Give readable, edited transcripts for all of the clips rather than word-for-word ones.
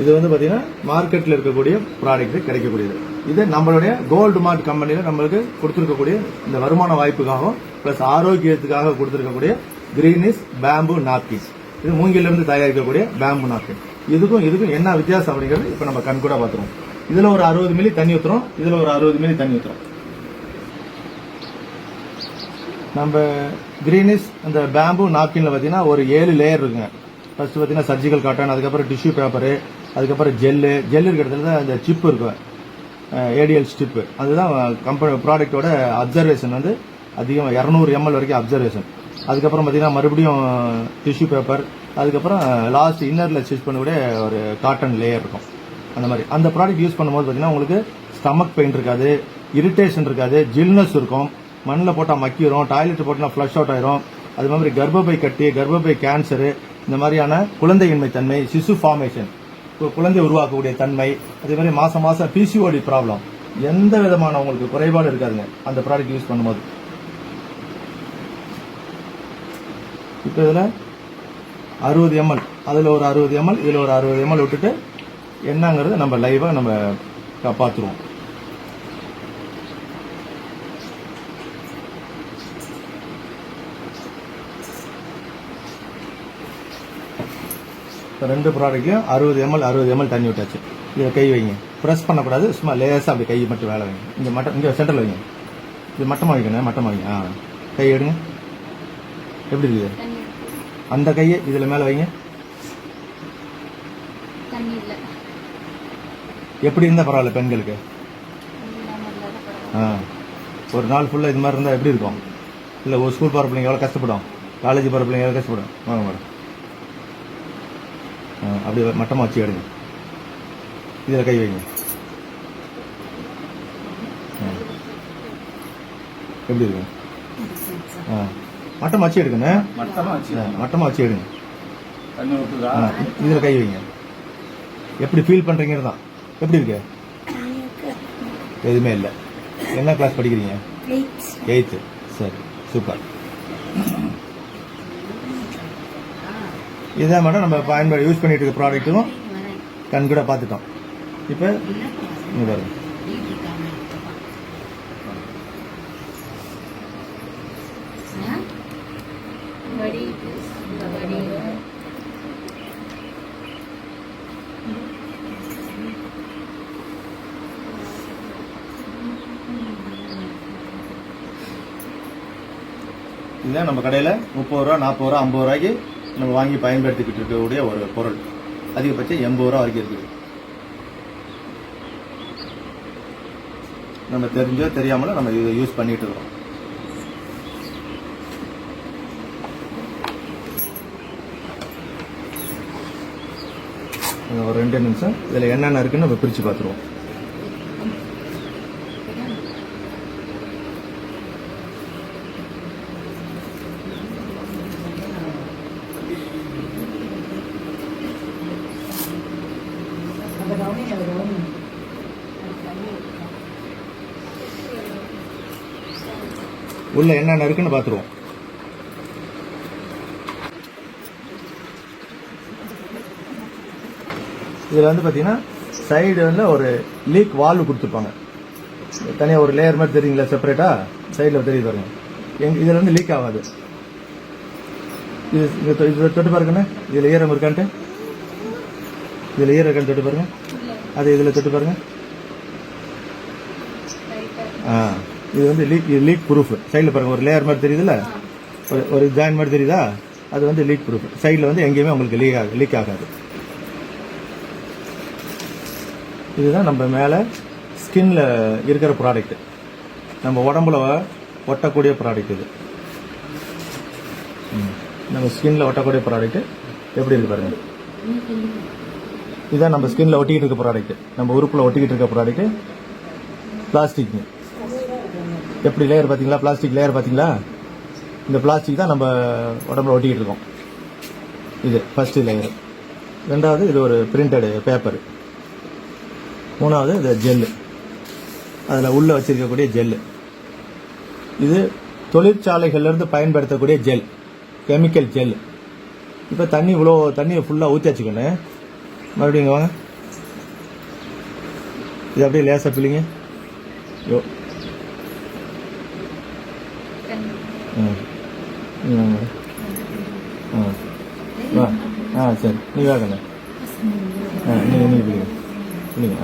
இது வந்து பாத்தீங்கன்னா மார்க்கெட்ல இருக்கக்கூடிய ப்ராடக்ட் கிடைக்கக்கூடியது. இது நம்மளுடைய கோல்டு மார்ட் கம்பெனில நம்மளுக்கு கொடுத்திருக்கக்கூடிய இந்த வருமான வாய்ப்புக்காகவும் பிளஸ் ஆரோக்கியத்துக்காக கொடுத்திருக்கக்கூடிய கிரீனிஸ் பேம்பு நாப்கின்ஸ். இது மூங்கில இருந்து தயாரிக்கக்கூடிய பேம்பு நாப்கின். இதுக்கும் என்ன வித்தியாசம் அப்படிங்கிறது இப்ப நம்ம கண் கூட பாத்துருவோம். இதுல ஒரு 60 மில்லி தண்ணி ஊத்துறோம், இதுல ஒரு 60 மில்லி தண்ணி ஊத்துறோம். நம்ம கிரீனிஸ் அந்த பேம்பு நாப்கின்ல பாத்தீங்கன்னா ஒரு 7 லேயர் இருக்குங்க. ஃபர்ஸ்ட் பாத்தீங்கன்னா சர்ஜிக்கல் காட்டன், அதுக்கப்புறம் டிஷ்யூ பேப்பரு, அதுக்கப்புறம் ஜெல்லு இருக்கிற இடத்துல அந்த சிப் இருக்கும், ஏடிஎல் ஸ்டிப். அதுதான் கம்பெனி ப்ராடக்டோட அப்சர்வேஷன் வந்து அதிகம் 200 ml வரைக்கும் அப்சர்வேஷன். அதுக்கப்புறம் பார்த்தீங்கன்னா மறுபடியும் டிஷ்யூ பேப்பர், அதுக்கப்புறம் லாஸ்ட் இன்னரில் ஸ்டிச் பண்ணக்கூடிய ஒரு காட்டன் லேயர் இருக்கும். அந்த மாதிரி அந்த ப்ராடக்ட் யூஸ் பண்ணும்போது பார்த்தீங்கன்னா உங்களுக்கு ஸ்டமக் பெயின் இருக்காது, இரிட்டேஷன் இருக்காது, ஜில்னஸ் இருக்கும். மண்ணில் போட்டால் மக்கிரும், டாய்லெட் போட்டால் ஃப்ளஷ் அவுட் ஆயிரும். அது மாதிரி கர்ப்பப்பை கட்டி, கர்ப்பப்பை கேன்சரு, இந்த மாதிரியான குழந்தையின்மை தன்மை, சிசு ஃபார்மேஷன், குழந்தை உருவாக்கக்கூடிய தன்மை, அதே மாதிரி மாசம் பிசிஓடி ப்ராப்ளம், எந்த விதமான உங்களுக்கு குறைபாடு இருக்காதுங்க அந்த ப்ராடக்ட் யூஸ் பண்ணும்போது. இப்போ இதில் 60 ml, அதில் ஒரு 60 ml, இதில் ஒரு 60 ml விட்டுட்டு என்னங்கிறது நம்ம லைவாக நம்ம பார்த்துருவோம். ரெண்டு ப்ராடக்ட்லையும் 60 ml தண்ணி விட்டாச்சு. இதை கை வைங்க, ப்ரெஸ் பண்ணக்கூடாது, சும்மா லேசாக அப்படி கை மட்டும் வேலை வைங்க. இங்கே சென்டரில் வைங்க, இது மட்டமாக வைக்கணும், மட்டமாக வைங்க. கை எடுங்க, எப்படி இருக்குது அந்த கையை இதில் மேலே வைங்க. எப்படி இருந்தால் பரவாயில்ல பெண்களுக்கு. ஒரு நாள் ஃபுல்லாக இது மாதிரி இருந்தால் எப்படி இருக்கும்? இல்லை ஒரு ஸ்கூல் போகிற பிள்ளைங்க எவ்வளோ கஷ்டப்படும், காலேஜ் போகிற பிள்ளைங்க எவ்வளோ கஷ்டப்படும். வாங்க மேடம், அப்படி மட்டமாக வச்சு எடுங்க, இதில் கை வைங்க. எப்படி இருக்கு? மட்டமாக வச்சு எடுக்குங்க, மட்டமாக வச்சு எடுங்க. இதில் கை வைங்க. எப்படி ஃபீல் பண்ணுறீங்கிறது தான். எப்படி இருக்கு? எதுவுமே இல்லை. என்ன கிளாஸ் படிக்கிறீங்க? 8th. சரி, சூப்பர். இதான் மேடம் நம்ம பயன்பாடு யூஸ் பண்ணிட்டு இருக்க ப்ராடக்ட்டும் கண் கூட பார்த்துட்டோம். இப்போ இங்க பாருங்க, இதுதான் நம்ம கடையில் 30 ரூபா, 40 ரூபா, 50 ரூபாய்க்கு நம்ம வாங்கி பயன்படுத்திக்கிட்டு இருக்கக்கூடிய ஒரு பொருள். அதிகபட்சம் 80 ரூபா வரைக்கும் இருக்குது. நம்ம தெரிஞ்சோ தெரியாமல நம்ம இதை யூஸ் பண்ணிட்டு இருக்கோம். ஒரு 2 நிமிஷம் இதில் என்னென்ன இருக்குன்னு நம்ம பிரித்து பார்த்துருவோம். உள்ள என்னென்ன இருக்குன்னு பார்த்துருவோம். இதில் வந்து பார்த்தீங்கன்னா சைடு வந்து ஒரு லீக் வால்வு கொடுத்துருப்பாங்க. தனியாக ஒரு லேயர் மாதிரி தெரியுங்களா, செப்பரேட்டாக சைடில் தெரியுது பாருங்க. இதில் வந்து லீக் ஆகாது. இது தொட்டு பாருங்கண்ணே, இதில் ஈரம் இருக்கான்ட்டு, இதில் ஈரம் இருக்கான்னு தொட்டு பாருங்க. அது இதில் தொட்டு பாருங்க. இது வந்து லீக் ப்ரூஃப். சைடில் பாருங்க, ஒரு லேயர் மாதிரி தெரியுதுல்ல, ஒரு ஜாயின் மாதிரி தெரியுதா, அது வந்து லீக் ப்ரூஃப். சைடில் வந்து எங்கேயுமே உங்களுக்கு லீக் ஆகாது. இதுதான் நம்ம மேலே ஸ்கின்ல இருக்கிற ப்ராடக்ட், நம்ம உடம்புல ஒட்டக்கூடிய ப்ராடக்ட். இது நம்ம ஸ்கின்ல ஒட்டக்கூடிய ப்ராடக்ட். எப்படி இருக்கு பாருங்க. இதுதான் நம்ம ஸ்கின்ல ஒட்டிக்கிட்டு இருக்க ப்ராடக்ட், நம்ம உறுப்புல ஒட்டிக்கிட்டு இருக்க ப்ராடக்ட். பிளாஸ்டிக் எப்படி லேயர் பார்த்தீங்களா, பிளாஸ்டிக் லேயர் பார்த்தீங்களா, இந்த பிளாஸ்டிக் தான் நம்ம உடம்புல ஒட்டிக்கிட்டு இருக்கோம். இது ஃபர்ஸ்ட் லேயர். ரெண்டாவது இது ஒரு பிரிண்டடு பேப்பர். மூணாவது இது ஜெல்லு, அதில் உள்ள வச்சிருக்கக்கூடிய ஜெல்லு. இது தொழிற்சாலைகள்லேருந்து பயன்படுத்தக்கூடிய ஜெல், கெமிக்கல் ஜெல். இப்போ இவ்வளோ தண்ணியை ஃபுல்லாக ஊற்றி வச்சுக்கணும். மறுபடியும் இங்கே வாங்க. இது அப்படியே லேசாக பிள்ளைங்க. யோ சரி நீ வாங்கண்ண. நீ பிள்ளைங்க பிள்ளைங்க.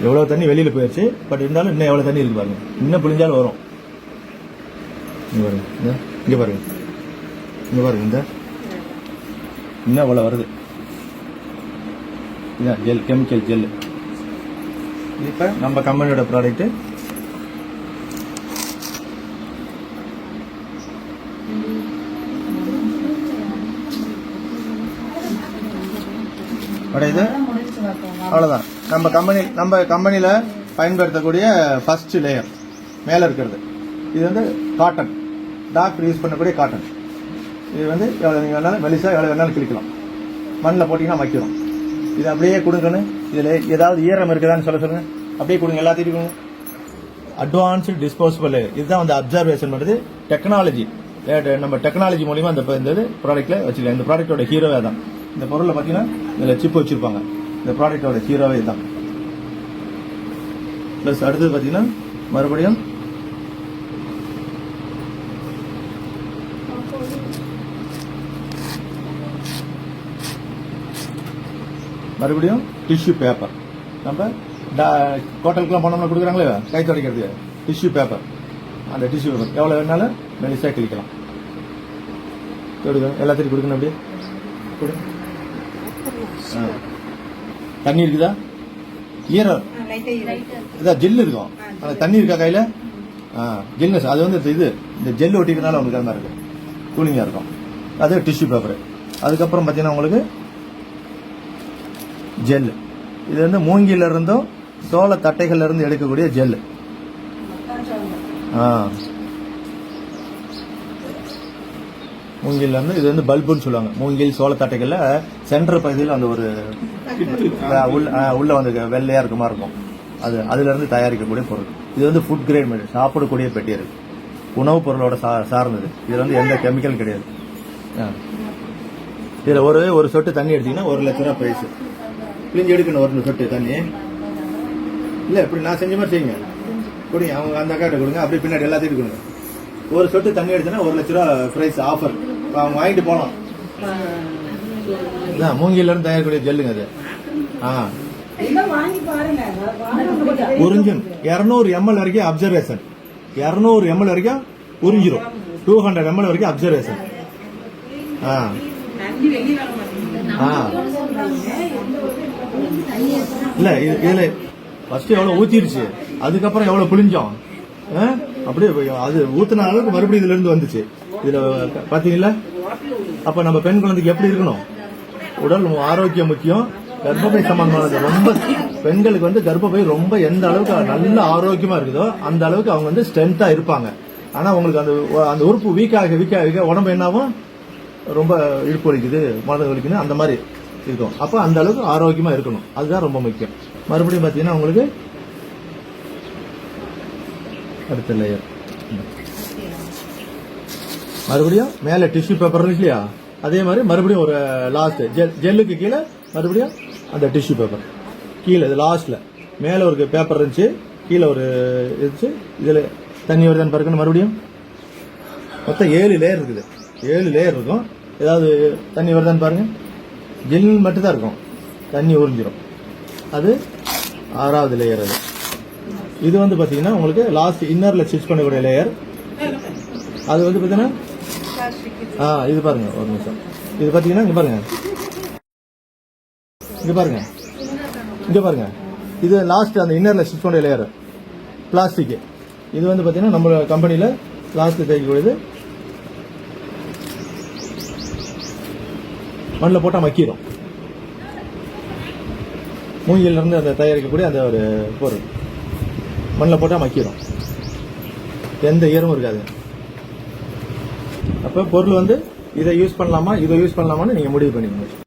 எவ்வளோ தண்ணி வெளியில் போயிடுச்சு, பட் இருந்தாலும் இன்னும் எவ்வளோ தண்ணி இருக்கு பாருங்க. இன்னும் பிழிஞ்சாலும் வரும். இங்கே பாருங்க, இங்கே பாருங்க, இங்கே பாருங்க, இந்த இன்னும் அவ்வளோ வருது. இதான் ஜெல், கெமிக்கல் ஜெல். இப்போ நம்ம கம்பெனியோட ப்ராடக்ட்டு. இது அவ்வளோதான். நம்ம கம்பெனியில் பயன்படுத்தக்கூடிய ஃபர்ஸ்ட் லேயர் மேலே இருக்கிறது. இது வந்து காட்டன், டாக்டர் யூஸ் பண்ணக்கூடிய காட்டன். இது வந்து எவ்வளோ நீங்கள் வேணாலும் மெலிசா எவ்வளோ வேணாலும் கிளிக்கலாம். மண்ணில் போட்டிங்கன்னா வைக்கிறோம். இது அப்படியே கொடுங்கன்னு. இதில் ஏதாவது ஈரம் இருக்குதான்னு சொல்லுங்க. அப்படியே கொடுங்க, எல்லாத்தையும் கொடுங்க. Advanced disposable. இதுதான் வந்து அப்சர்வேஷன் பண்ணுறது டெக்னாலஜி. நம்ம டெக்னாலஜி மூலிமா இந்த ப்ராடக்ட்டில் வச்சுக்கலாம். இந்த ப்ராடக்டோட ஹீரோவே தான். இந்த பொருளை பார்த்தீங்கன்னா இதில் சிப் வச்சுருப்பாங்க. இந்த ப்ராடக்டோட ஹீரோவே தான். ப்ளஸ் அடுத்தது பார்த்தீங்கன்னா மறுபடியும் டிஷ்யூ பேப்பர். நம்ம ஹோட்டலுக்குலாம் போனோம்னா கொடுக்குறாங்களே கை துடைக்கிறதுக்கு டிஷ்யூ பேப்பர். அந்த டிஷ்யூ பேப்பர் எவ்வளோ வேணாலும் மெலிசாக கிளிக்கலாம். எல்லாத்தையும் கொடுக்கணும். அப்படியே கொடுங்க. தண்ணி இருக்குதா? ஈரம் இதான் ஜெல்லு இருக்கும். அந்த தண்ணி இருக்கா கையில்? ஜெல்னஸ். அது வந்து இந்த ஜெல் ஒட்டிக்கிறதுனால உங்களுக்கு அந்த மாதிரி இருக்கும், கூலிங்காக இருக்கும். அது டிஷ்யூ பேப்பர். அதுக்கப்புறம் பார்த்தீங்கன்னா உங்களுக்கு ஜெல். இது வந்து மூங்கில இருந்தும் சோள தட்டைகள்ல இருந்து எடுக்கக்கூடிய ஜெல். மூங்கில இருந்து இது வந்து பல்புன்னு சொல்லுவாங்க. மூங்கில் சோள தட்டைகள்ல சென்டர் பகுதியில் அந்த ஒரு உள்ள வந்து வெள்ளையா இருக்க மாதிரி இருக்கும். அதுல இருந்து தயாரிக்கக்கூடிய பொருள். இது வந்து ஃபுட் கிரேட் மெட்டீரியல், சாப்பிடக்கூடிய மெட்டீரியல், உணவுப் பொருளோட சார்ந்தது. இதுல வந்து எந்த கெமிக்கல் கிடையாது. இதுல ஒரு சொட்டு தண்ணி எடுத்தீங்கன்னா 1 லட்ச ரூபா பிரைஸ். பிழிஞ்சு எடுக்கணும் 1 சொட்டு தண்ணி. இல்லை இப்படி நான் செஞ்ச மாதிரி செய்யுங்க. கொடுங்க, அவங்க அந்த அக்காட்ட கொடுங்க. அப்படியே பின்னாடி எல்லாத்தையும் கொடுங்க. 1 சொட்டு தண்ணி எடுத்தோன்னா 1 லட்ச ரூபா பிரைஸ் ஆஃபர். அவங்க வாங்கிட்டு போகலாம். மூங்கில இருந்து தயாரிக்கக்கூடிய ஜெல்லுங்க அது. உறிஞ்சும் 200 ml வரைக்கும் அப்சர்வேஷன். 200 ml வரைக்கும் உறிஞ்சிரும். 200 ml வரைக்கும் அப்சர்வேஷன். இல்ல இதுல ஃபர்ஸ்ட் எவ்வளவு ஊத்திருச்சு, அதுக்கப்புறம் எவ்வளவு புளிஞ்சோம். அப்படியே அது ஊத்தின அளவுக்கு மறுபடியும் இதுல இருந்து வந்துச்சு. இதுல பாத்தீங்களா? அப்ப நம்ம பெண் குழந்தைக்கு எப்படி இருக்கணும்? உடல் ஆரோக்கியம் முக்கியம். கர்ப்பப்பை சம்பந்தமானது ரொம்ப பெண்களுக்கு வந்து கர்ப்பப்பை ரொம்ப எந்த அளவுக்கு நல்ல ஆரோக்கியமா இருக்குதோ அந்த அளவுக்கு அவங்க வந்து ஸ்ட்ரென்த்தா இருப்பாங்க. ஆனா உங்களுக்கு அந்த உறுப்பு வீக்காக உடம்பு என்னாவும் ரொம்ப இடுப்பு வலிக்குது, மனது வலிக்குது, அந்த மாதிரி இருக்கும். அப்ப அந்த அளவுக்கு ஆரோக்கியமா இருக்கணும். அதுதான் ரொம்ப முக்கியம். மறுபடியும் பாத்தீங்கன்னா உங்களுக்கு அடுத்த லேயர். மறுபடியும் மேல டிஷ்யூ பேப்பர் இருக்கு இல்லையா, அதே மாதிரி மறுபடியும் ஒரு லாஸ்ட் ஜெல்லுக்கு கீழே மறுபடியும் அந்த டிஷ்யூ பேப்பர் கீழே. இது லாஸ்ட்ல மேல ஒரு பேப்பர் இருந்துச்சு, கீழே ஒரு இருந்துச்சு. இதுல தண்ணி வருதான்னு பாருங்க. மறுபடியும் மொத்தம் 7 லேயர் இருக்குது. 7 லேயர் இருக்கும். ஏதாவது தண்ணி வருதான்னு பாருங்க. ஜெல் மட்டும் தான் இருக்கும், தண்ணி உறிஞ்சிடும். அது 6வது லேயர். இது வந்து பாத்தீங்கன்னா உங்களுக்கு லாஸ்ட் இன்னர்ல ஸ்டிச் பண்ணக்கூடிய லேயர். அது வந்து பாத்தீங்கன்னா இது பாருங்க, ஒரு நிமிஷம். இது பாத்தீங்கன்னா இங்க பாருங்க, இங்க பாருங்க. இது லாஸ்ட் அந்த இன்னர்ல ஸ்டிச் பண்ண லேயர் பிளாஸ்டிக். இது வந்து பாத்தீங்கன்னா நம்ம கம்பெனில லாஸ்ட் தேய்க்கக்கூடியது. மண்ணில் போட்டால் மக்கிரும். மூங்கில இருந்து அந்த தயாரிக்கக்கூடிய அந்த ஒரு பொருள் மண்ணில் போட்டால் மக்கிரும், எந்த ஈரமும் இருக்காது. அப்போ பொருள் வந்து இதை யூஸ் பண்ணலாமா இதை யூஸ் பண்ணலாமான்னு நீங்கள் முடிவு பண்ணிக்கணும்.